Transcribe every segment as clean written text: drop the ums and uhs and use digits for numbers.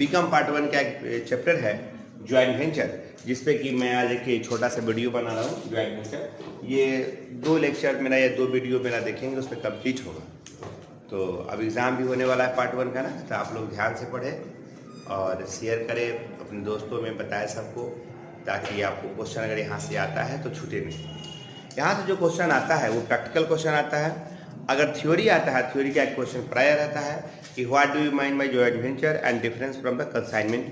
BCom part 1 का एक chapter है ज्वाइंट वेंचर, जिसपे कि मैं आज एक छोटा सा वीडियो बना रहा हूँ ज्वाइंट वेंचर। ये 2 लेक्चर मेरा या 2 वीडियो मेरा देखेंगे, उस पर कंप्लीट होगा। तो अब एग्ज़ाम भी होने वाला है पार्ट 1 का ना, तो आप लोग ध्यान से पढ़ें और शेयर करें अपने दोस्तों में, बताएं सबको, ताकि आपको क्वेश्चन अगर यहाँ से आता है तो छूटे नहीं। यहाँ से जो क्वेश्चन आता है वो प्रैक्टिकल क्वेश्चन आता है। अगर थ्योरी आता है, थ्योरी का एक क्वेश्चन प्रायर रहता है कि what do you mind bye joint venture and difference from the consignment.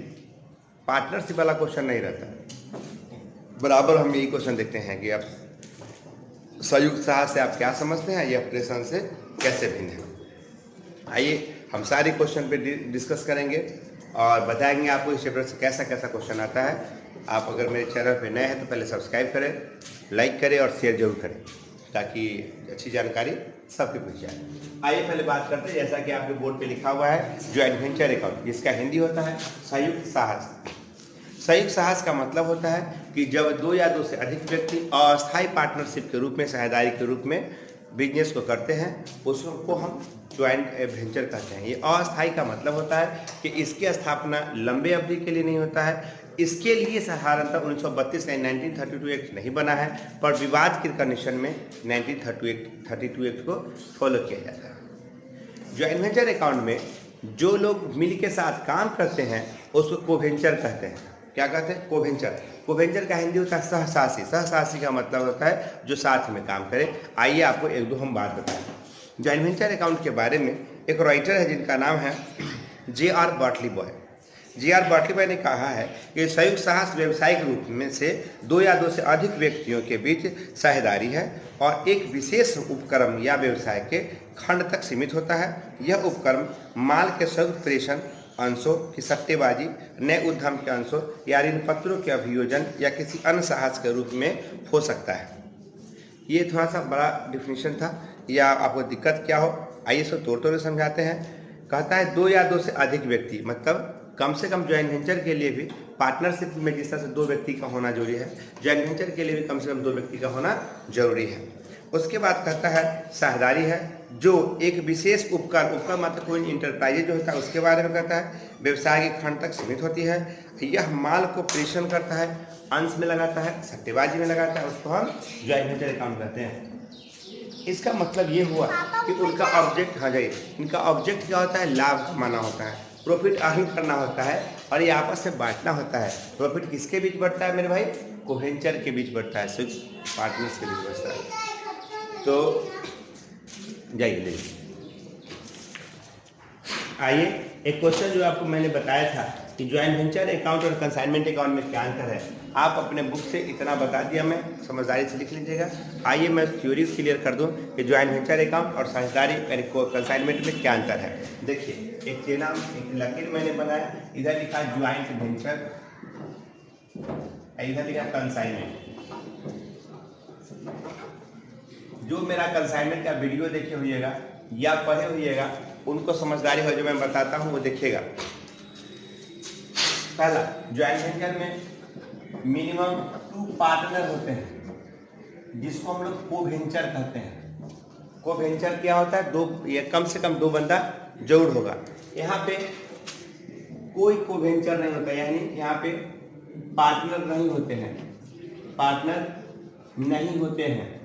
Partnership वाला क्वेश्चन नहीं रहता। बराबर हम यही क्वेश्चन देखते हैं कि आप संयुक्त साहस से आप क्या समझते हैं, ये ऑपरेशन से कैसे भिन्न है। आइए हम सारे क्वेश्चन पे डिस्कस करेंगे और बताएंगे आपको इस चैप्टर से कैसा कैसा क्वेश्चन आता है। आप अगर मेरे चैनल पे नए हैं तो पहले सब्सक्राइब करें, लाइक करें और शेयर जरूर करें, ताकि अच्छी जानकारी सबके पहुँच जाए। आइए पहले बात करते हैं, जैसा कि आपके बोर्ड पे लिखा हुआ है ज्वाइंट वेंचर अकाउंट, जिसका हिंदी होता है संयुक्त साहस। संयुक्त साहस का मतलब होता है कि जब 2 या 2 से अधिक व्यक्ति अस्थायी पार्टनरशिप के रूप में, साझेदारी के रूप में बिजनेस को करते हैं, उसको हम ज्वाइंट वेंचर कहते हैं। ये अस्थायी का मतलब होता है कि इसकी स्थापना लंबे अवधि के लिए नहीं होता है। इसके लिए साधारणतः 1932 या 1932 एक्ट नहीं बना है, पर विवाद की कंडीशन में 1932 एक्ट को फॉलो किया जाता है। ज्वाइंट वेंचर अकाउंट में जो लोग मिल के साथ काम करते हैं उसको कोवेंचर कहते हैं। क्या कहते हैं? कोवेंचर। कोवेंचर का हिंदी होता है सहसासी। सहसासी का मतलब होता है जो साथ में काम करे। आइए आपको एक दो हम बात बताएं ज्वाइंट वेंचर अकाउंट के बारे में। एक राइटर है जिनका नाम है J.R. Bartley boy. J.R. Bartley boy ने कहा है कि संयुक्त साहस व्यावसायिक रूप में से 2 या 2 से अधिक व्यक्तियों के बीच साझेदारी है और एक विशेष उपक्रम या व्यवसाय के खंड तक सीमित होता है। यह उपक्रम माल के संयुक्त प्रेषण, अंशों की सट्टेबाजी, नए उद्यम के अंशों या ऋण पत्रों के अभियोजन या किसी अन्य साहस के रूप में हो सकता है। ये थोड़ा सा बड़ा डिफिनीशन था, या आपको दिक्कत क्या हो आइए इसको तोड़ तोड़ समझाते हैं। कहता है 2 या 2 से अधिक व्यक्ति, मतलब कम से कम ज्वाइंट वेंचर के लिए भी पार्टनरशिप में जिस तरह से 2 व्यक्ति का होना जरूरी है, ज्वाइंट वेंचर के लिए भी कम से कम 2 व्यक्ति का होना जरूरी है। उसके बाद कहता है साझेदारी है जो एक विशेष उपक्रम मतलब कोई इंटरप्राइज जो होता है उसके बारे में कहता है। व्यवसाय के खंड तक सीमित होती है। यह माल को प्रेषण करता है, अंश में लगाता है, सट्टेबाजी में लगाता है, उसको हम ज्वाइंट वेंचर अकाउंट कहते हैं। इसका मतलब ये हुआ कि उनका ऑब्जेक्ट, हाँ जाइए, इनका ऑब्जेक्ट क्या होता है? लाभ कमाना होता है, प्रॉफिट अर्न करना होता है और ये आपस में बांटना होता है। प्रॉफिट किसके बीच बढ़ता है मेरे भाई? कोवेंचर के बीच बढ़ता है, सिर्फ पार्टनर्स के बीच बढ़ता है। तो जाइए ले आइए एक क्वेश्चन जो आपको मैंने बताया था कि ज्वाइंट वेंचर अकाउंट और कंसाइनमेंट अकाउंट में क्या अंतर है। आप अपने बुक से इतना बता दिया, मैं समझदारी से लिख लीजिएगा। आइए मैं थ्योरी क्लियर कर दूं कि ज्वाइंट वेंचर अकाउंट और साझेदारी यानी कंसाइनमेंट में क्या अंतर है। देखिए एक चेना एक लकीर मैंने बनाया, इधर लिखा ज्वाइंट वेंचर, इधर लिखा कंसाइनमेंट। जो मेरा कंसाइनमेंट का वीडियो देखे हुईएगा या पढ़े हुईएगा उनको समझदारी हो, जो मैं बताता हूँ वो देखिएगा। पहला, ज्वाइंट वेंचर में मिनिमम 2 पार्टनर होते हैं, जिसको हम लोग कोवेंचर कहते हैं। कोवेंचर क्या होता है? 2 या कम से कम 2 बंदा जरूर होगा। यहाँ पे कोई कोवेंचर नहीं होता, यानी यहाँ पे पार्टनर नहीं होते हैं, पार्टनर नहीं होते हैं।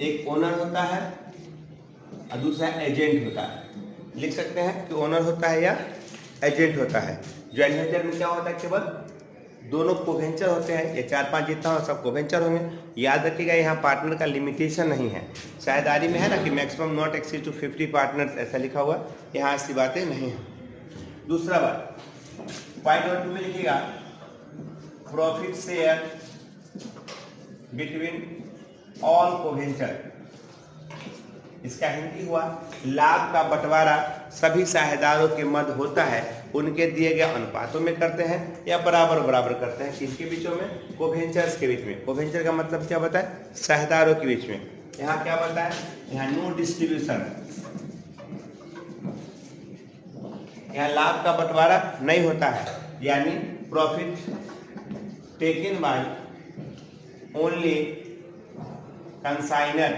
एक ओनर होता है और दूसरा एजेंट होता है। लिख सकते हैं कि ओनर होता है या एजेंट होता है। ज्वाइंट वेंचर में क्या होता है? केवल दोनों कोवेंचर होते हैं, ये 4-5 जितना हो सब कोवेंचर होंगे। याद रखिएगा यहाँ पार्टनर का लिमिटेशन नहीं है। साझेदारी में है ना कि maximum not exceed to 50 partners, ऐसा लिखा हुआ, यहाँ ऐसी बातें नहीं है। दूसरा बात पॉइंट नंबर 2 में लिखिएगा प्रॉफिट शेयर बिटवीन ऑल कोवेंचर। इसका हिंदी हुआ लाभ का बंटवारा सभी साझेदारों के मध्य होता है, उनके दिए गए अनुपातों में करते हैं या बराबर बराबर करते हैं। किसके बीचों में? कोवेंचर्स के बीच में। कोवेंचर का मतलब क्या बताए? साझेदारों के बीच में। यहाँ क्या बताए? यहाँ नो डिस्ट्रीब्यूशन, यहाँ लाभ का बंटवारा नहीं होता है, यानी profit taken by only consignor.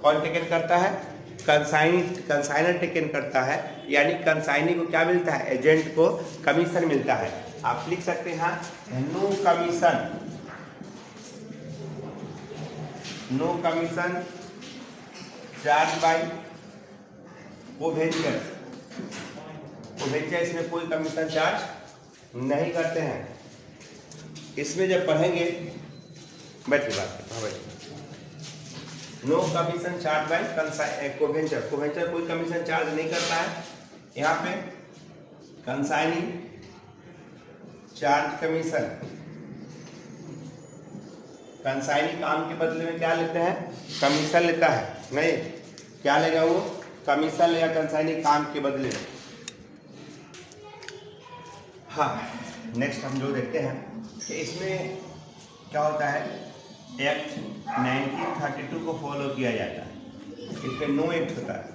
कौन टेकन करता है? कंसाइनर टेकन करता है, यानी कंसाइनी को क्या मिलता है, एजेंट को कमीशन मिलता है। आप लिख सकते हैं यहाँ नो कमीशन चार्ज बाय कोवेंचर। कोवेंचर इसमें कोई कमीशन चार्ज नहीं करते हैं। इसमें जब पढ़ेंगे, बैठिए बात करते हैं, बैठिए। नो कमीशन चार्ज बाय कोवेंचर, कोवेंचर कोई कमीशन चार्ज नहीं करता है। यहाँ पे कंसाइनी चार्ज कमीशन, कंसाइनी काम के बदले में क्या लेते हैं, कमीशन लेता है। नहीं, क्या लेगा वो, कमीशन लेगा कंसाइनी काम के बदले में। हाँ, नेक्स्ट हम जो देखते हैं कि इसमें क्या होता है, एक्ट 1932 को फॉलो किया जाता है। इसमें नो एक्ट होता है,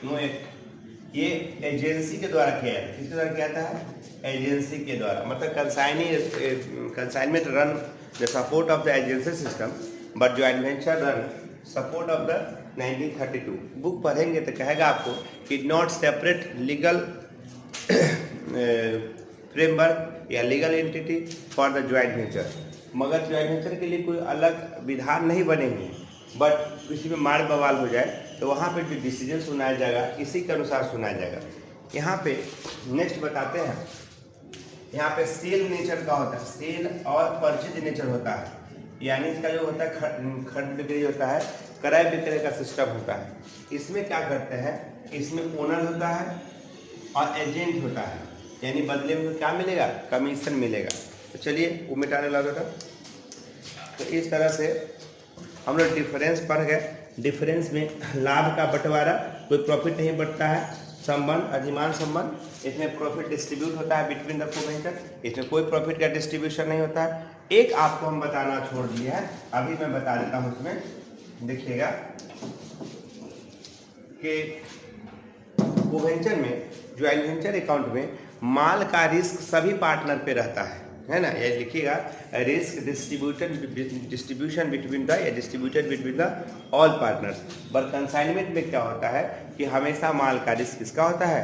नो एक्ट ये एजेंसी के द्वारा किया जाता है। किसके द्वारा किया जाता है, एजेंसी के द्वारा। मतलब consignment run the support of the agency system but joint venture run support of the 1932। Book पढ़ेंगे तो कहेगा आपको कि नॉट सेपरेट लीगल फ्रेमवर्क या legal entity for the joint venture, मगर ज्वाइंट वेंचर के लिए कोई अलग विधान नहीं बनेंगे। बट किसी में मार बवाल हो जाए तो वहाँ पे जो डिसीजन सुनाया जाएगा इसी के अनुसार सुनाया जाएगा। यहाँ पे नेक्स्ट बताते हैं, यहाँ पे सेल नेचर का होता है, सेल और परचेज नेचर होता है। यानी इसका जो होता है खरीद बिक्री होता है, क्रय विक्रय का सिस्टम होता है। इसमें क्या करते हैं, इसमें ओनर होता है और एजेंट होता है, यानी बदले में क्या मिलेगा, कमीशन मिलेगा। तो चलिए वो मिटाने लगा था। तो इस तरह से हम लोग डिफरेंस पढ़ गए। डिफरेंस में लाभ का बंटवारा, कोई प्रॉफिट नहीं बढ़ता है, संबंध अधिमान संबंध, इसमें प्रॉफिट डिस्ट्रीब्यूट होता है बिटवीन द कोवेंचर, इसमें कोई प्रॉफिट का डिस्ट्रीब्यूशन नहीं होता है। एक आपको हम बताना छोड़ दिया है, अभी मैं बता देता हूँ। उसमें देखिएगा कि कोवेंचर में, ज्वाइंट वेंचर अकाउंट में माल का रिस्क सभी पार्टनर पे रहता है ना। ये लिखिएगा, रिस्क डिस्ट्रीब्यूशन बिटवीन द या distributed between the all partners. But consignment में क्या होता है कि हमेशा माल का रिस्क किसका होता है,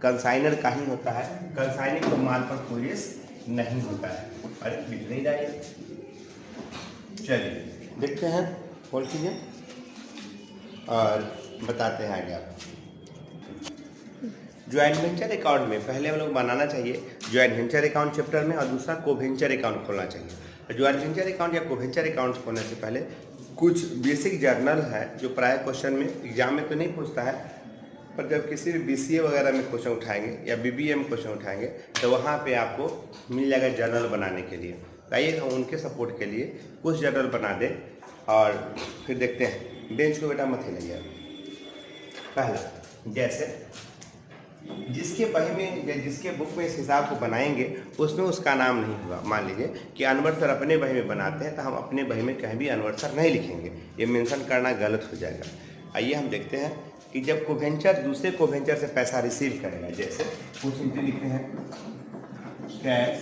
कंसाइनर का ही होता है। कंसाइनर को माल पर कोई रिस्क नहीं होता है। अरे लिख नहीं रहा, चलिए देखते हैं, खोल कीजिए और बताते हैं आगे आपको। ज्वाइंट वेंचर अकाउंट में पहले हम लोग बनाना चाहिए ज्वाइंट वेंचर अकाउंट चैप्टर में, और दूसरा कोवेंचर अकाउंट खोलना चाहिए। ज्वाइंट वेंचर अकाउंट या कोवेंचर अकाउंट खोलने से पहले कुछ बेसिक जर्नल है जो प्राय क्वेश्चन में एग्जाम में तो नहीं पूछता है, पर जब किसी भी BCA वगैरह में क्वेश्चन उठाएंगे या BBA में क्वेश्चन उठाएंगे तो वहाँ पे आपको मिल जाएगा जर्नल बनाने के लिए। आइए हम उनके सपोर्ट के लिए कुछ जर्नल बना दें और फिर देखते हैं। बेंच को बेटा मत हिलाइए। पहला, जैसे जिसके बही में या जिसके बुक में इस हिसाब को बनाएंगे उसमें उसका नाम नहीं होगा। मान लीजिए कि अनवर सर अपने बही में बनाते हैं तो हम अपने बही में कहीं भी अनवर सर नहीं लिखेंगे, ये मेंशन करना गलत हो जाएगा। आइए हम देखते हैं कि जब कोवेंचर दूसरे कोवेंचर से पैसा रिसीव करेगा, जैसे कुछ एंट्री लिखते हैं, कैश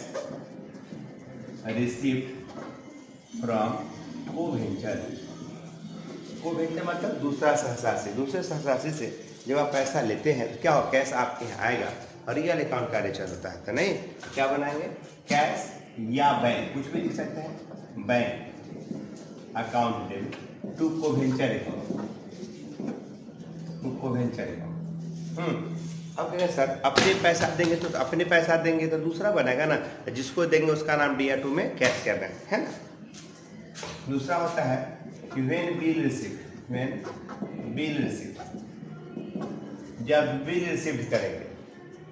रिसीव्ड फ्रॉम कोवेंचर। कोवेंचर मतलब दूसरा सहसासी, दूसरे सहसासी से जब आप पैसा लेते हैं तो क्या हो, कैश आपके यहाँ आएगा और रियल अकाउंट का नेचर होता है। तो नहीं, क्या बनाएंगे, कैश या बैंक, कुछ भी लिख सकते हैं, bank account debit to co-venture account, to co-venture account. अब कहेंगे सर अपने पैसा देंगे तो अपने पैसा देंगे तो दूसरा बनेगा ना, जिसको देंगे उसका नाम DR2 में कैश क्या है ना। दूसरा होता है कि when bill received, when bill received, जब बिल रिसीव करेंगे,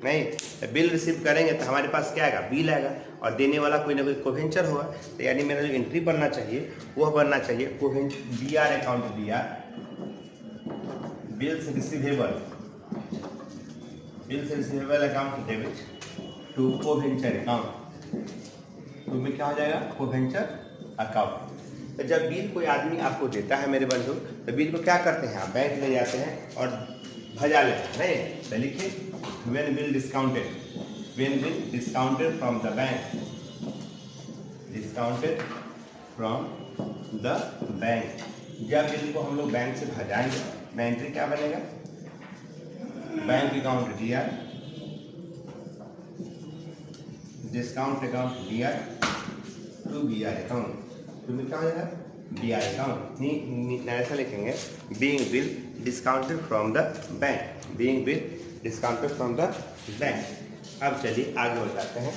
नहीं बिल रिसीव करेंगे तो हमारे पास क्या आएगा, बिल आएगा, और देने वाला कोई ना कोई कोवेंचर होगा। तो यानी मेरा जो एंट्री बनना चाहिए वह बनना चाहिए co-venture DR account, DR bills receivable, bills receivable account debit to co-venture account, तो में क्या हो जाएगा, कोवेंचर अकाउंट। तो जब बिल कोई आदमी आपको देता है मेरे बंधु, तो बिल को क्या करते हैं, आप बैंक ले जाते हैं और भजा लेते हैं। नहीं तो लिखिए, when bill discounted, when bill discounted from the bank, discounted from the bank, जब इनको हम लोग बैंक से भजाएंगे, एंट्री क्या बनेगा, bank account DR, discount account DR to BR account, to में क्या हो जाएगा BR अकाउंट। ऐसा लिखेंगे, being bill discounted from the bank, being bill discounted from the bank. अब चलिए आगे बताते हैं।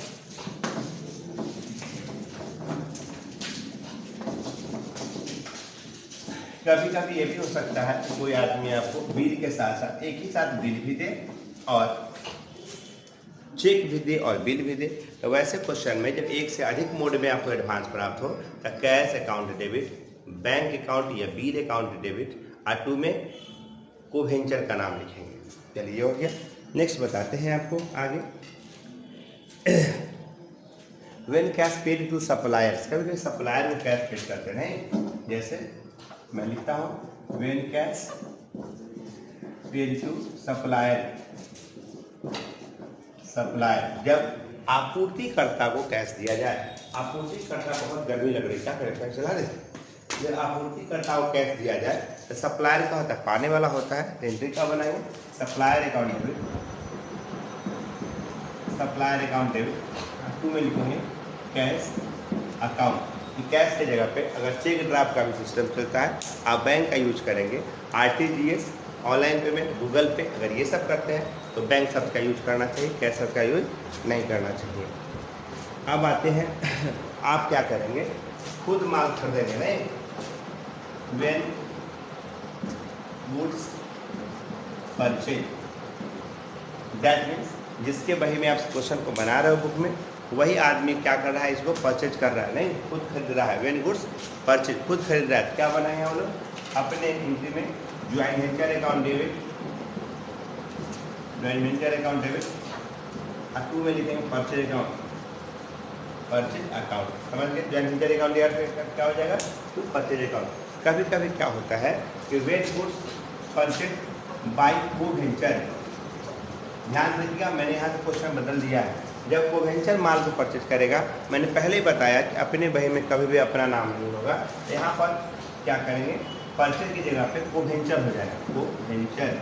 कभी कभी ये भी हो सकता है कि कोई आदमी आपको बिल के साथ साथ एक ही साथ बिल भी दे और चेक भी दे और बिल भी दे। तो वैसे क्वेश्चन में जब एक से अधिक मोड में आपको एडवांस प्राप्त हो तो cash account debit, bank account या बिल अकाउंट डेबिट, और टू में कोवेंचर का नाम लिखेंगे। चलिए हो गया। नेक्स्ट बताते हैं आपको आगे। When cash paid to suppliers, कभी कभी सप्लायर में कैश पेड करते नहीं, जैसे मैं लिखता हूं when cash paid to supplier, supplier जब आपूर्तिकर्ता को कैश दिया जाए। आपूर्तिकर्ता बहुत गर्मी लग रही, क्या करें, फैन चला देते। जब आपूर्तिकर्ता को कैश दिया जाए तो सप्लायर का होता है, पाने वाला होता है। एंट्री का बनाएंगे, supplier account debit, supplier account debit, to में लिखेंगे कैश अकाउंट। कैश की जगह पे अगर चेक ड्राफ्ट का भी सिस्टम चलता है, आप बैंक का यूज करेंगे। RTGS, ऑनलाइन पेमेंट, गूगल पे, अगर ये सब करते हैं तो बैंक शब्द का यूज करना चाहिए, कैश शब्द का यूज नहीं करना चाहिए। अब आते हैं, आप क्या करेंगे, खुद माल खरीदेंगे नहीं। When goods purchase, that means जिसके बही में आप क्वेश्चन को बना रहे हो बुक में, वही आदमी क्या कर रहा है, इसको परचेज कर रहा है, नहीं खुद खरीद रहा है। व्हेन गुड्स परचेज, खुद खरीद रहा है। क्या बनाए हैं हम लोग अपने एंट्री में, joint venture account debit, joint venture account debit, और टू में लिखेंगे परचेज अकाउंट, परचेज अकाउंट। समझ गए, ज्वाइंट वेंचर अकाउंट क्या हो जाएगा, टू परचेज अकाउंट। कभी कभी क्या होता है कि व्हेन गुड्स परचेज बाय कोवेंचर, ध्यान रखिएगा, मैंने यहाँ से क्वेश्चन बदल दिया है। जब कोवेंचर माल को परचेज करेगा, मैंने पहले ही बताया कि अपने बही में कभी भी अपना नाम नहीं होगा। यहाँ पर क्या करेंगे, परचेज की जगह पे कोवेंचर हो जाएगा, कोवेंचर।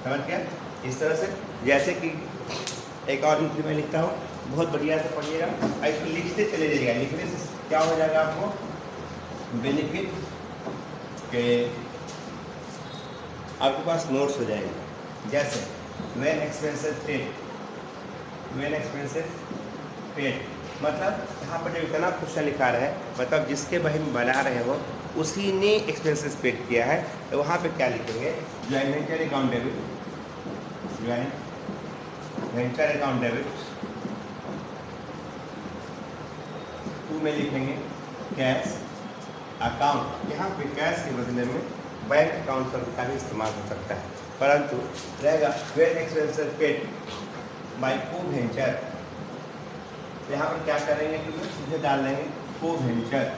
समझ गया, इस तरह से। जैसे कि एक और एंट्री में लिखता हूँ, बहुत बढ़िया से पढ़िएगा, इसको लिखते चले जाइएगा। लिखने से क्या हो जाएगा आपको बेनिफिट के, आपके पास नोट्स हो जाएंगे। जैसे when expenses paid, when expenses paid मतलब यहाँ पर जो इतना क्वेश्चन लिखा रहे हैं, मतलब जिसके बही में बना रहे हो उसी ने एक्सपेंसेस पेड किया है, तो वहाँ पे क्या लिखेंगे, joint venture account debit, joint venture account debit, to में लिखेंगे कैश अकाउंट। यहाँ पे कैश के बदले में बैंक अकाउंट शब्द का भी इस्तेमाल हो सकता है, परंतु रहेगा व्हेन एक्सपेंसेस पेड बाय कोवेंचर। यहाँ पर क्या करेंगे कि सीधे डाल देंगे कोवेंचर।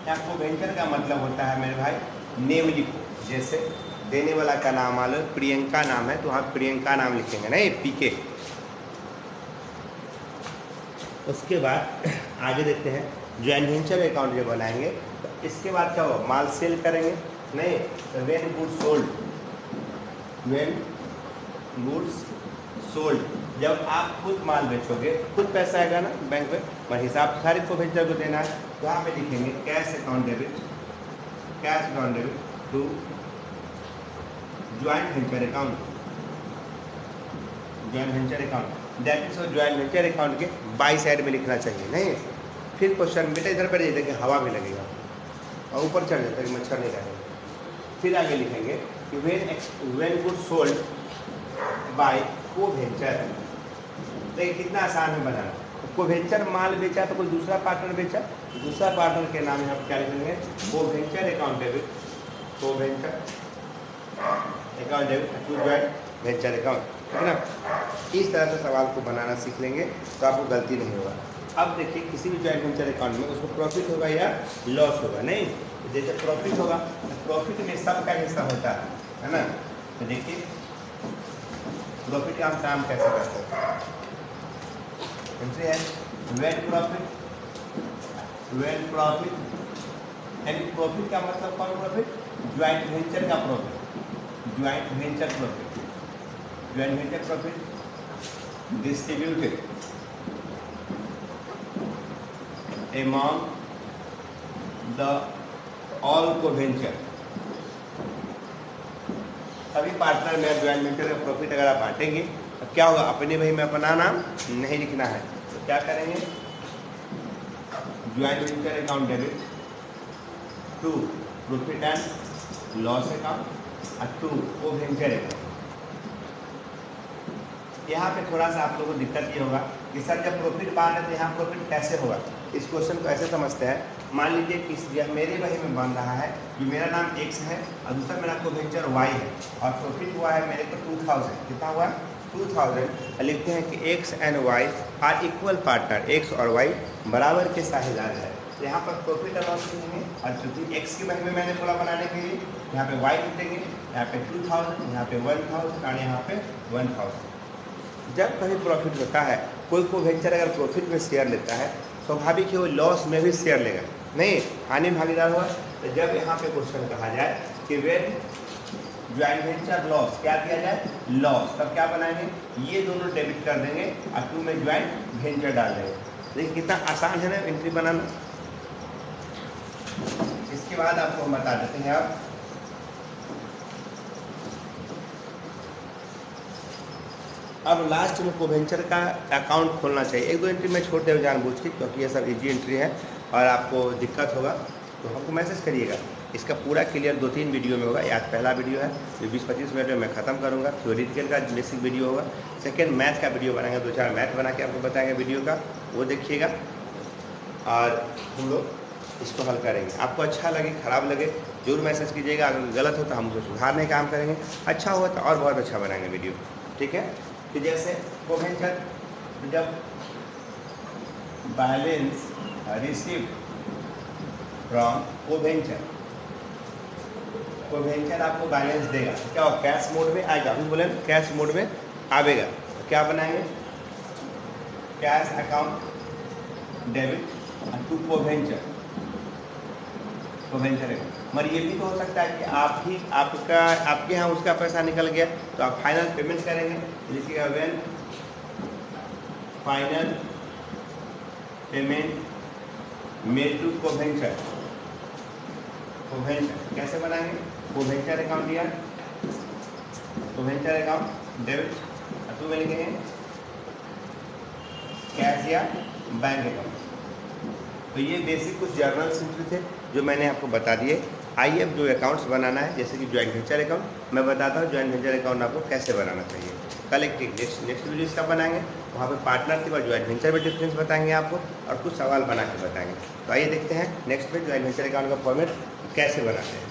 यहाँ कोवेंचर का मतलब होता है मेरे भाई नेम लिखो। जैसे देने वाला का नाम मान लो प्रियंका नाम है, तो वहाँ प्रियंका नाम लिखेंगे ना, ये PK। उसके बाद आगे देखते हैं, ज्वाइंट वेंचर अकाउंट जो बनाएंगे तो इसके बाद क्या होगा, माल सेल करेंगे नहीं, तो when goods sold, when goods sold, जब आप खुद माल बेचोगे, खुद पैसा आएगा ना बैंक में, मैं हिसाब सारी को वेंचर को देना है, तो यहाँ पे लिखेंगे cash account debit, cash account debit to joint venture account, joint venture account. That means joint venture account के बाई साइड में लिखना चाहिए नहीं। फिर क्वेश्चन बेटा इधर पर देखिए हवा भी लगेगा और ऊपर चढ़ जाता है, मच्छर नहीं रहेगा। फिर आगे लिखेंगे कि व्हेन गुड्स सोल्ड बाय कोवेंचर। देखिए कितना आसान है बनाना। कोवेंचर माल बेचा तो कोई दूसरा पार्टनर बेचा, दूसरा पार्टनर के नाम हम क्या लिखेंगे, co-venture account debit, co-venture account debit to joint venture account, है ना। इस तरह से सवाल को बनाना सीख लेंगे तो आपको गलती नहीं होगा। अब देखिए किसी भी ज्वाइंट वेंचर अकाउंट में उसको प्रॉफिट होगा या लॉस होगा, नहीं जैसे प्रॉफिट होगा तो प्रॉफिट में सबका हिस्सा होता है ना। तो देखिए प्रॉफिट का हम काम कैसे करते हैं, एंट्री है व्हेन प्रॉफिट यानी प्रॉफिट का मतलब कौन प्रॉफिट? ज्वाइंट वेंचर का profit, joint venture profit, joint venture profit distributed among the all co-venture, सभी पार्टनर में ज्वाइंट वेंचर का प्रॉफिट अगर आप बांटेंगे तो क्या होगा? अपने भाई में अपना नाम नहीं लिखना है, तो क्या करेंगे? Joint venture account debit to profit and loss account और टू को-वेंचर अकाउंट। यहाँ पे थोड़ा सा आप लोगों को दिक्कत ये होगा कि सर जब प्रॉफिट बांट रहे तो यहाँ प्रॉफिट कैसे होगा? इस क्वेश्चन को ऐसे समझते हैं, मान लीजिए कि मेरे वही में बन रहा है कि मेरा नाम x है और दूसरा मेरा को-वेंचर y है और प्रॉफिट हुआ है मेरे को 2000। कितना हुआ? 2000। लिखते हैं कि x and y are equal partner, x और y बराबर के साझेदार है। तो यहाँ पर प्रॉफिट और लॉस लिखेंगे और चूंकि x की वही में मैंने थोड़ा बनाने के लिए यहाँ पे y लिखेंगे, यहाँ पे 2000, यहाँ पे 1000 और यहाँ पे 1000। जब कभी प्रॉफिट होता है, कोई को-वेंचर अगर प्रॉफिट में शेयर लेता है स्वाभाविक है वो लॉस में भी शेयर लेगा, नहीं हानि में भागीदार हुआ। तो जब यहाँ पे क्वेश्चन कहा जाए कि व्हेन ज्वाइंट वेंचर लॉस, क्या किया जाए? लॉस, तब क्या बनाएंगे? ये दोनों डेबिट कर देंगे और टू में ज्वाइंट वेंचर डाल देंगे। देखिए कितना आसान है ना एंट्री बनाना। इसके बाद आपको हम बता देते हैं आप अब लास्ट में को-वेंचर का अकाउंट खोलना चाहिए। एक दो एंट्री में छोड़ते हुए जानबूझ के, क्योंकि ये सब इजी एंट्री है और आपको दिक्कत होगा तो हमको मैसेज करिएगा। इसका पूरा क्लियर 2-3 वीडियो में होगा। आज पहला वीडियो है जो 20-25 मिनट में मैं ख़त्म करूँगा। थ्योरेटिकल का बेसिक वीडियो होगा। सेकेंड मैथ का वीडियो बनाएंगे, 2-4 मैथ बना के आपको बताएंगे वीडियो का, वो देखिएगा और हम लोग इसको हल करेंगे। आपको अच्छा लगे खराब लगे जरूर मैसेज कीजिएगा। अगर गलत हो तो हम उसे सुधारने का काम करेंगे, अच्छा हो तो और बहुत अच्छा बनाएंगे वीडियो, ठीक है। कि जैसे को-वेंचर जब बैलेंस रिसीव फ्रॉम को-वेंचर, को-वेंचर आपको बैलेंस देगा, क्या हो? कैश मोड में आएगा। अभी बोले कैश मोड में आवेगा तो क्या बनाएंगे? Cash account debit to co-venture, को-वेंचर है। मगर ये भी तो हो सकता है कि आपके यहाँ उसका पैसा निकल गया तो आप फाइनल पेमेंट करेंगे, लिखिएगा when final payment made to co-venture. Co-venture कैसे बनाएंगे? को-वेंचर अकाउंट दिया, को-वेंचर अकाउंट डेबिट टू में लिखेंगे कैश या बैंक अकाउंट। तो ये बेसिक कुछ जर्नल एंट्री थे जो मैंने आपको बता दिए। आइए अब जो अकाउंट्स बनाना है, जैसे कि ज्वाइंट वेंचर अकाउंट, मैं बताता हूँ ज्वाइंट वेंचर अकाउंट आपको कैसे बनाना चाहिए। कल एक नेक्स्ट वीडियो इसका बनाएंगे, वहाँ पे पार्टनरशिप और ज्वाइंट वेंचर में डिफरेंस बताएंगे आपको और कुछ सवाल बना के बताएंगे। तो आइए देखते हैं नेक्स्ट में ज्वाइंट वेंचर अकाउंट का फॉर्मेट कैसे बनाते हैं।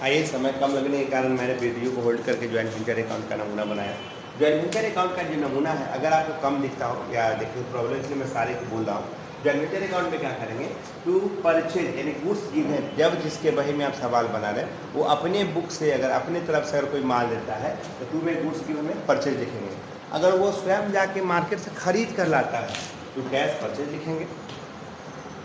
आइए समय कम लगने के कारण मैंने वीडियो को होल्ड करके ज्वाइंट वेंचर अकाउंट का नमूना बनाया। ज्वाइंट वेंचर अकाउंट का जो नमूना है, अगर आपको कम दिखता हो या देखिए प्रॉब्लम, इसलिए मैं सारे को बोल रहा हूँ। ज्वाइंट वेंचर अकाउंट में क्या करेंगे? टू परचेज यानी गुड्स गिवन, जब जिसके बही में आप सवाल बना रहे हैं वो अपने बुक से अगर अपने तरफ से अगर कोई माल देता है तो टू में गुड्स गिवन में परचेज लिखेंगे। अगर वो स्वयं जाके मार्केट से खरीद कर लाता है तो कैश परचेज लिखेंगे।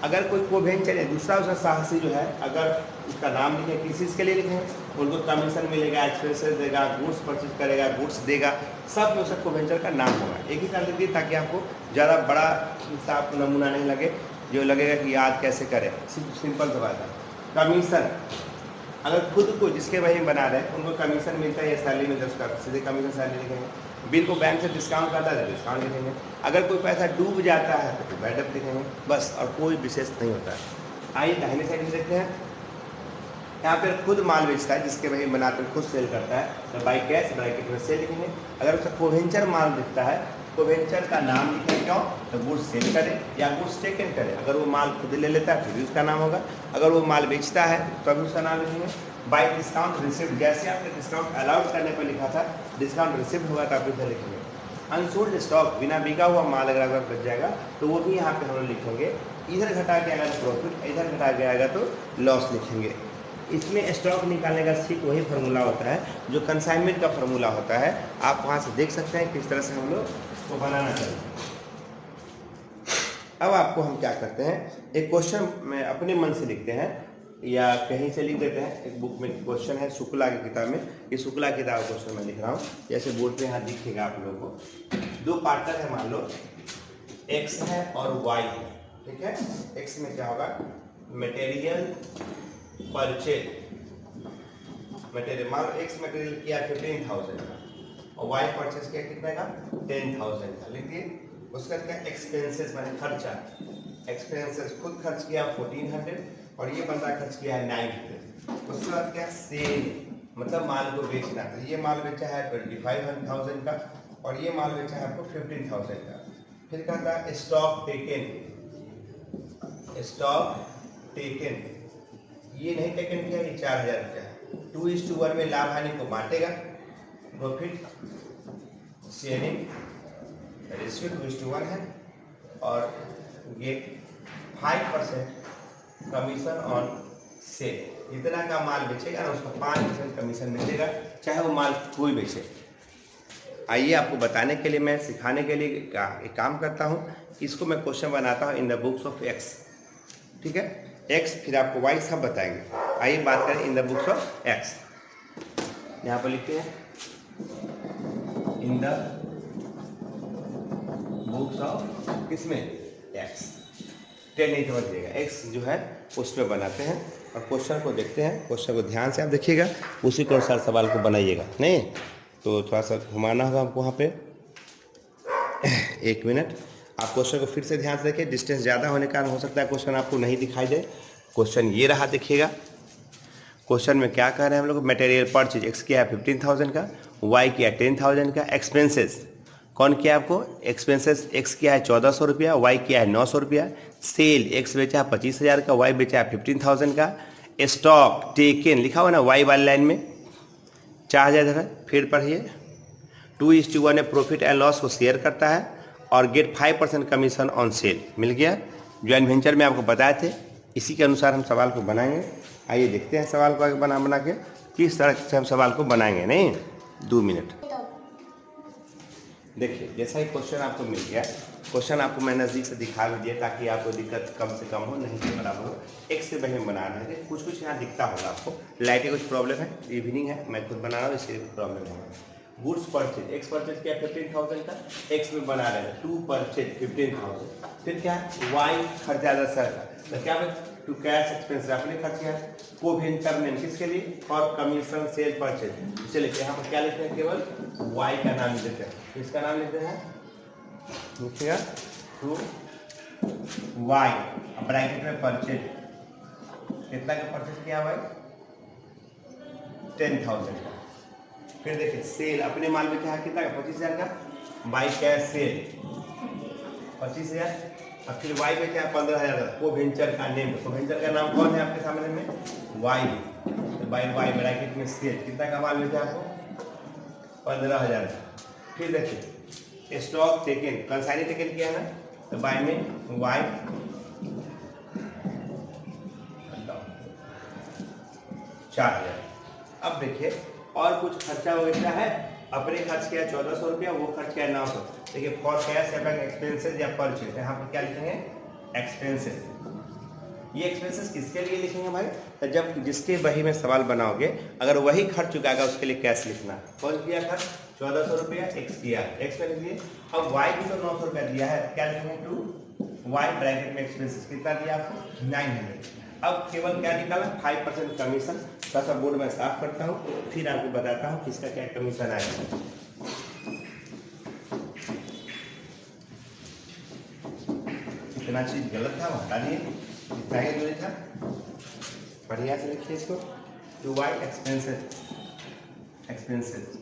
अगर कोई को-वेंचर है दूसरा उसका साहसी जो है, अगर उसका नाम लिखें किस चीज़ के लिए लिखें? उनको कमीशन मिलेगा, एक्सपेंसेस देगा, गुड्स परचेज करेगा, गुड्स देगा, सब में उसका को-वेंचर का नाम होगा। एक ही साथ लिखिए ताकि आपको ज़्यादा बड़ा हिसाब नमूना नहीं लगे, जो लगेगा कि याद कैसे करें। सिंपल सा बात है। कमीशन, अगर खुद को जिसके वही बना रहे हैं उनको कमीशन मिलता है या सैलरी मिलता है, उसका सीधे कमीशन सैलरी लिखेंगे। बिल को बैंक से डिस्काउंट करता है तो डिस्काउंट लिखेंगे। अगर कोई पैसा डूब जाता है तो बैडअप लिखेंगे, बस, और कोई विशेष नहीं होता है। आइए दाहिने साइड में देखते हैं। यहाँ पर खुद माल बेचता है जिसके वही बनाते हैं, खुद सेल करता है तो बाई कैश ब्रैकेट में सेल लिखेंगे। अगर उसका को-वेंचर माल दिखता है, को-वेंचर का नाम लिखें, क्यों? तो गुड्स सेल करे या गुड्स टेक इन करे। अगर वो माल खुद ले लेता है फिर भी उसका नाम होगा। अगर वो माल बेचता है तो भी उसका नाम लिखेंगे। बाई डिस्काउंट रिसिप्ट, जैसे आपने डिस्काउंट अलाउड करने पर लिखा था डिस्काउंट रिसिप्ट होगा तो आप इधर लिखेंगे। अनसोल्ड स्टॉक, बिना बिका हुआ माल अगर बच जाएगा तो वो भी यहाँ पे हम लोग लिखेंगे। इधर घटा के अगर प्रॉफिट, इधर घटा के आएगा तो लॉस लिखेंगे। इसमें स्टॉक निकालने का ठीक वही फार्मूला होता है जो कंसाइनमेंट का फार्मूला होता है। आप वहाँ से देख सकते हैं किस तरह से हम लोग इसको बनाना चाहिए। अब आपको हम क्या करते हैं, एक क्वेश्चन में अपने मन से लिखते हैं या कहीं से लिख देते हैं। एक बुक में क्वेश्चन है शुक्ला की किताब में, ये शुक्ला की किताब क्वेश्चन मैं लिख रहा हूँ, जैसे बोर्ड पे यहाँ दिखेगा आप लोगों को। दो पार्टनर है, मान लो एक्स है और वाई है, ठीक है। एक्स में क्या होगा, मटेरियल परचेज, मटेरियल मान लो एक्स मटेरियल किया 15,000 का और वाई परचेज किया कितने का, 10,000 का। लिखिए उसका क्या एक्सपेंसेस माने खर्चा, एक्सपेंसेस खुद खर्च किया 1400 और ये बंदा खर्च किया है 900। उसके बाद क्या सेल, मतलब माल को बेचना, तो ये माल बेचा है 25,000 का और ये माल बेचा है आपको 15,000 का। फिर कहता है स्टॉक टेकन, स्टॉक टेकन ये नहीं टेकन किया, ये 4,000 रुपया है। 2:1 में लाभ हानि को बांटेगा, प्रॉफिट शेयरिंग रेशियो 2:1 है और ये 5% कमीशन ऑन सेल, जितना का माल बेचेगा ना उसको 5% कमीशन मिलेगा, चाहे वो माल कोई बेचे। आइए आपको बताने के लिए, मैं सिखाने के लिए एक काम करता हूँ, इसको मैं क्वेश्चन बनाता हूँ in the books of x, ठीक है। एक्स फिर आपको वाई सब बताएंगे। आइए बात करें in the books of x. यहाँ पर लिखते हैं इन द बुक्स ऑफ किसमें, एक्स। 10 नहीं समझिएगा, एक्स जो है उस पर बनाते हैं और क्वेश्चन को देखते हैं। क्वेश्चन को ध्यान से आप देखिएगा, उसी के अनुसार सवाल को बनाइएगा। नहीं तो थोड़ा सा घुमाना होगा आपको वहाँ पे। 1 मिनट, आप क्वेश्चन को फिर से ध्यान से देखिए, डिस्टेंस ज़्यादा होने के कारण हो सकता है क्वेश्चन आपको नहीं दिखाई दे। क्वेश्चन ये रहा, देखिएगा क्वेश्चन में क्या कह रहे हैं हम लोग, मटेरियल परचेज एक्स किया है 15,000 का, वाई किया है 10,000 का। एक्सपेंसेस कौन किया आपको, एक्सपेंसेस एक्स किया है 1,400 रुपया, वाई किया है 900 रुपया। सेल एक्स बेचा है 25,000 का, वाई बेचा है 15,000 का। स्टॉक टेकन लिखा हुआ ना वाई वाली लाइन में 4,000 है। फिर पढ़िए 2:1 में प्रॉफिट एंड लॉस को शेयर करता है और गेट 5% कमीशन ऑन सेल, मिल गया। जॉइंट वेंचर में आपको बताए थे, इसी के अनुसार हम सवाल को बनाएंगे। आइए देखते हैं सवाल को आगे बना के किस तरह से हम सवाल को बनाएंगे। नहीं 2 मिनट देखिए, जैसा ही क्वेश्चन आपको मिल गया, क्वेश्चन आपको मैं नज़दीक से दिखा भी दिया ताकि आपको दिक्कत कम से कम हो, नहीं तो बराबर हो। एक से बहन बना रहे हैं, कुछ यहाँ दिखता होगा आपको, लाइटें कुछ प्रॉब्लम है, इवनिंग है, मैं खुद बना रहा हूँ इसलिए प्रॉब्लम है। गुड्स परचेज एक्स परचेज किया 15,000 का, एक्स में बना रहे हैं 2 परचेज 15,000। फिर क्या वाई खर्चा 10,000 का, तो क्या टू कैश एक्सपेंस आपने खर्च किया। कोवेंचर नेम किसके लिए, और कमीशन सेल परचेज। चलिए यहाँ पर क्या लिखते हैं, केवल वाई का नाम लिखते हैं, इसका नाम लिखते हैं, लिखिएगा टू वाई, ब्रैकेट में परचेज कितना का परचेज किया भाई, 10,000 का। फिर देखिए सेल अपने माल में क्या है कितना का, 25,000 का, बाई कैश सेल 25,000 और फिर वाई में क्या है 15,000 का। कोवेंचर का नेम, कोवेंचर का नाम कौन है आपके सामने में, वाई, तो बाई वाई ब्रैकेट में सेल कितना का माल मिलता है आपको, 15,000 का। फिर देखिए स्टॉक टेकन, कंसाइनी टेकन किया है ना, तो बाई में वाई 4,000। अब देखिए और कुछ खर्चा वगैरह है, अपने खर्च किया 1,400 रुपया, वो खर्च किया 900। देखिए फॉर कैश या बैंक एक्सपेंसेस या परचेज, यहाँ पर क्या लिखेंगे एक्सपेंसेस। ये एक्सपेंसेस किसके लिए लिखेंगे भाई, तो जब जिसके बही में सवाल बनाओगे अगर वही खर्च चुकाएगा उसके लिए कैश लिखना। कौन किया खर्च 1,400 रुपया, एक्स किया, एक्स में लिखिए। अब वाई भी तो 900 रुपया दिया है, क्या लिखेंगे टू वाई ब्रैकेट में एक्सपेंसेस कितना दिया आपको 900। अब केवल क्या निकाला 5% कमीशन। थोड़ा बोर्ड में साफ करता हूँ, फिर आपको बताता हूँ किसका क्या कमीशन आएगा। इतना चीज गलत था, हटा दिए, इतना ही दूरी था। बढ़िया से लिखिए इसको, टू वाई एक्सपेंसेस, एक्सपेंसेस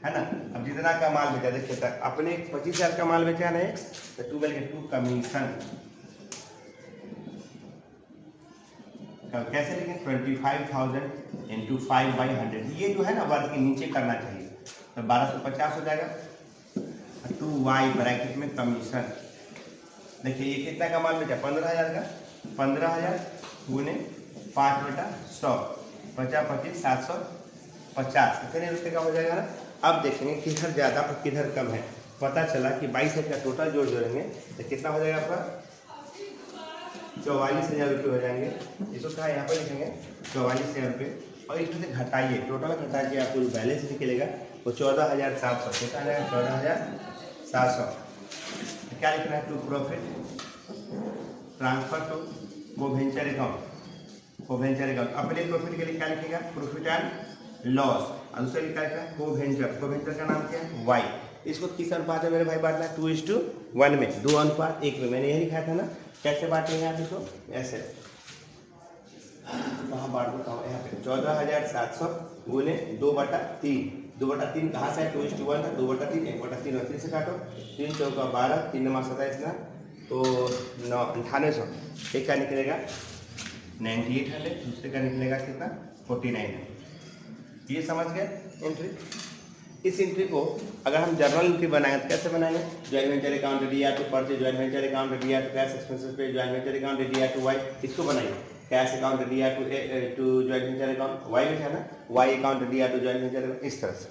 है ना। अब जितना का माल बेचा देखिए तक अपने 25,000 का माल बेचा नहीं, तो 2 कमीशन कैसे लिखें 25,000 इंटू 5/100। ये जो है ना वर्ग के नीचे करना चाहिए, तो 1250 हो जाएगा। 2 वाई ब्रैकेट में कमीशन, देखिए ये कितना का माल बेचा 15,000 का, 15,000 गुने 5/100, 50 25 750, कितने रुपये का हो जाएगा ना। अब देखेंगे किधर ज़्यादा और किधर कम है। पता चला कि 22,000 का टोटल जोड़ जोड़ेंगे तो कितना हो जाएगा आपका 44,000 रुपये हो जाएंगे। इसको कहा यहाँ पर लिखेंगे 44,000 रुपये, और इसमें से घटाइए, टोटल घटा के आपको जो बैलेंस निकलेगा वो 14,700, कितना आ जाएगा 14,700। क्या लिखना है, to profit transfer to co-venture account. Co-venture account अपने प्रॉफिट के लिए क्या लिखेगा, प्रॉफिट एंड लॉस, और दूसरा लिखा है कोवेंचर। कोवेंचर का नाम क्या है, वाई। इसको किस अनुपात में मेरे भाई बांटना है, 2:1 में, 2:1 में। मैंने यही लिखा था ना, कैसे बांटेंगे आप इसको, ऐसे। कहाँ बांट देता हूँ, यहाँ पे 14,700 गुने 2/3। 2/3 कहाँ से है, 2:1 है, 2/3, 1/3 और 3 से काटो, 3 चौका 12, 3 9 27 ना, तो 9800। एक का निकलेगा 9800, दूसरे का निकलेगा कितना 4900। ये समझ गए एंट्री। इस एंट्री को अगर हम जर्नल एंट्री बनाएंगे तो कैसे बनाएंगे, joint venture account ready to purchase, joint venture account ready to cash expenses pay, joint venture account ready to Y. इसको बनाइए, cash account ready to joint venture account Y में है ना, Y account ready to joint venture account, इस तरह से।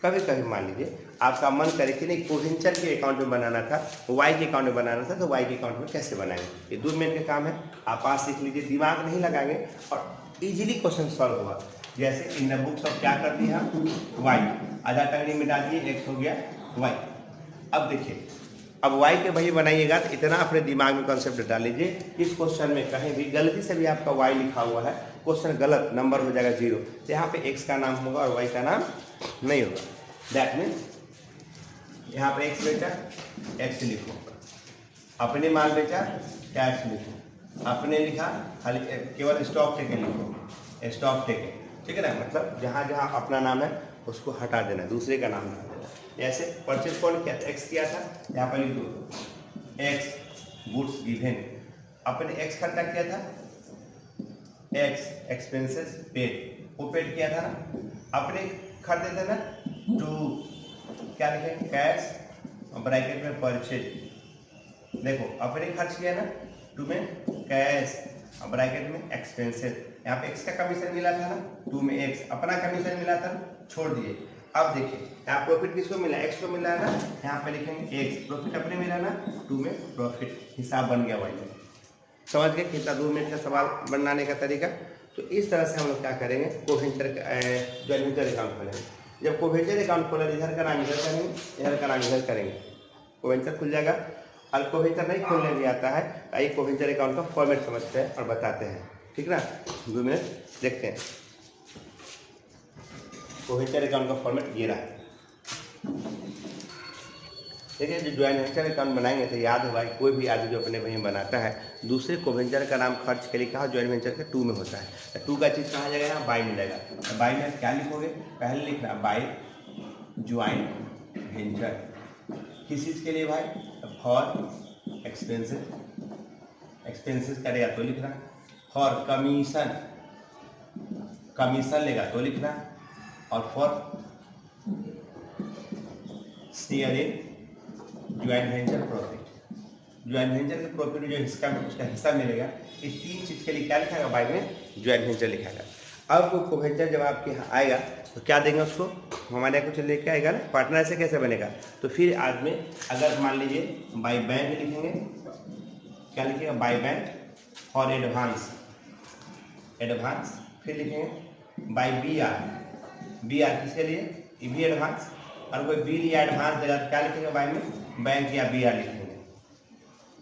कभी कभी मान लीजिए आपका मन करे कि नहीं कोवेंचर के अकाउंट में बनाना था, वाई के अकाउंट में बनाना था, तो वाई के अकाउंट में कैसे बनाएंगे। ये 2 मिनट का काम है, आप पास सीख लीजिए, दिमाग नहीं लगाएंगे और इजीली क्वेश्चन सॉल्व होगा। जैसे इन द बुक्स अब क्या कर दिया, वाई आधा टंगड़ी मिटा दिए, एक्स हो गया वाई। अब देखिए, अब वाई के वही बनाइएगा तो इतना अपने दिमाग में कॉन्सेप्ट डाल लीजिए, इस क्वेश्चन में कहीं भी गलती से भी आपका वाई लिखा हुआ है, क्वेश्चन गलत, नंबर हो जाएगा 0। तो यहाँ पे एक्स का नाम होगा और वाई का नाम नहीं होगा। दैट मीन्स यहाँ पे एक्स बेचा, एक्स लिखो, अपने माल बेचा, कैश लिखो, अपने लिखा खाली केवल स्टॉक टेकन लिखो, स्टॉक टेकन, ठीक है ना। मतलब जहाँ जहाँ अपना नाम है उसको हटा देना, दूसरे का नाम हटा देना। ऐसे परचेज कौन किया था, एक्स किया था, यहाँ पर लिख दो एक्स गुड्स गिवन, अपने एक्स खर्चा किया था, एक्स एक्सपेंसेस पेड, वो पेड किया था ना। अपने खर्चे थे ना, टू क्या लिखेंगे, कैश ब्रैकेट में परचेज। देखो अपने खर्च किया ना, टू में कैश ब्रैकेट में एक्सपेंसेस, यहाँ पे एक्स का कमीशन मिला था ना, 2 में एक्स अपना कमीशन मिला था ना, छोड़ दिए। अब देखिए यहाँ प्रॉफिट किसको मिला, एक्स को मिला है ना, यहाँ पे लिखेंगे एक्स, प्रॉफिट अपने मिला ना, 2 में प्रॉफिट, हिसाब बन गया वही। समझ गए कितना 2 मिनट का सवाल बनाने का तरीका। तो इस तरह से हम लोग क्या करेंगे, कोवेंचर जॉइंट वेंचर अकाउंट खोलेंगे। जब कोवेंचर अकाउंट खोलेंगे, इधर का नाम इधर करेंगे, इधर का नाम इधर करेंगे, कोवेंचर खुल जाएगा। और कोवेंचर नहीं खोलने भी आता है, आइए कोवेंचर अकाउंट का फॉर्मेट समझते हैं और बताते हैं, ठीक ना। 2 मिनट देखते हैं। कोवेंचर अकाउंट का फॉर्मेट ये रहा। देखिए जो जॉइंट वेंचर अकाउंट बनाएंगे तो याद होगा, कोई भी आदमी जो अपने वहीं बनाता है, दूसरे कोवेंचर का नाम खर्च के लिए कहा, जॉइंट वेंचर के 2 में होता है। तो 2 का चीज़ कहाँ जाएगा, यहाँ बाई में जाएगा। तो बाई में क्या लिखोगे, पहले लिखना बाई जॉइंट वेंचर, किस चीज़ के लिए भाई, फॉर एक्सपेंसेस, एक्सपेंसेस करेगा तो लिखना, फॉर कमीशन, कमीशन लेगा तो लिखना, और for share in joint venture profit, joint venture के प्रॉफिट जो इसका उसका हिस्सा मिलेगा, इस 3 चीज़ के लिए क्या लिखाएगा, बाई में जॉइंट वेंचर लिखाएगा। अब वो कोवेंचर जब आपके यहाँ आएगा तो क्या देंगे उसको, हमारे यहाँ कुछ लेके आएगा ना, पार्टनर से कैसे बनेगा। तो फिर आदमी अगर मान लीजिए बाई बैंक लिखेंगे, क्या लिखेगा, बाई बैंक और एडवांस, एडवांस, फिर लिखेंगे by B R, B R किसके लिए, भी एडवांस, और कोई बिल या एडवांस देगा तो क्या लिखेंगे बाई में, बैंक या बी आर लिखेंगे।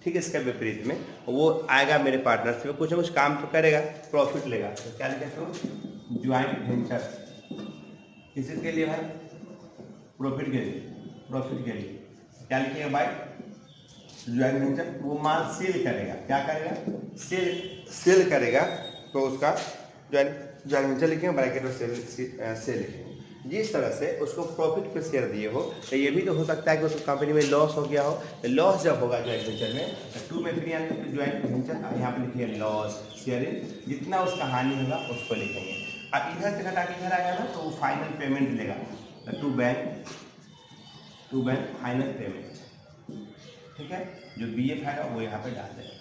ठीक है, इसके विपरीत में वो आएगा मेरे पार्टनर से, कुछ ना कुछ काम तो करेगा, प्रॉफिट लेगा, तो क्या लिखेगा, तो ज्वाइंट वेंचर, किसी के लिए भाई, प्रॉफिट के लिए, प्रॉफिट के लिए क्या लिखेगा भाई, ज्वाइंट वेंचर। वो माल सेल करेगा, क्या करेगा, सेल करेगा, तो उसका ज्वाइंट वेंचर लिखेंगे, ब्रैकेट में सेल लिखेंगे। जिस तरह से उसको प्रॉफिट पे शेयर दिए हो, तो ये भी तो हो सकता है कि उसको कंपनी में लॉस हो गया हो, तो लॉस जब होगा ज्वाइंट वेंचर में, तो 2 में फिर यानी ज्वाइंट वेंचर, यहाँ पे लिखिए लॉस शेयरिंग, जितना उसका हानि होगा उसको लिखेंगे। अब इधर से घटा के इधर आएगा ना, तो वो फाइनल पेमेंट लेगा, टू बैंक फाइनल पेमेंट, ठीक है, जो BF आएगा वो यहाँ पे डाल देगा।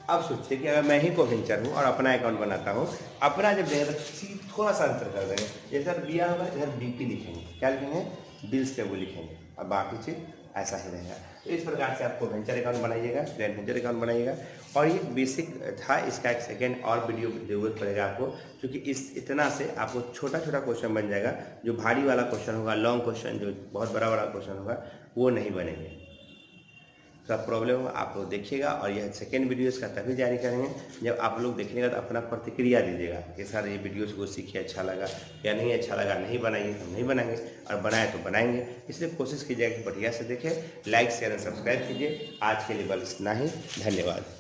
अब सोचिए कि अगर मैं ही कोवेंचर हूँ और अपना अकाउंट बनाता हूँ, अपना जब देगा तो थोड़ा सा अंतर कर देंगे। इधर बिया होगा, इधर बीपी लिखेंगे, क्या लिखेंगे, बिल्स टेबल लिखेंगे, और बाकी चीज़ ऐसा ही रहेगा। तो इस प्रकार से आपको वेंचर अकाउंट बनाइएगा, जॉइंट वेंचर अकाउंट बनाइएगा। और ये बेसिक था, इसका एक सेकेंड और वीडियो जरूरत पड़ेगा आपको, क्योंकि इस इतना से आपको छोटा छोटा क्वेश्चन बन जाएगा। जो भारी वाला क्वेश्चन होगा, लॉन्ग क्वेश्चन, जो बहुत बड़ा बड़ा क्वेश्चन होगा, वो नहीं बनेंगे। तो प्रॉब्लम आप लोग देखिएगा। और यह सेकेंड वीडियो इसका तभी जारी करेंगे जब आप लोग देखिएगा तो अपना प्रतिक्रिया दीजिएगा कि सर ये वीडियोस को सीखिए, अच्छा लगा या नहीं अच्छा लगा। नहीं बनाइए तो नहीं बनाएंगे, और बनाए तो बनाएंगे। इसलिए कोशिश कीजिएगा कि बढ़िया से देखें। लाइक शेयर और सब्सक्राइब कीजिए। आज के लिए बस इतना ही, धन्यवाद।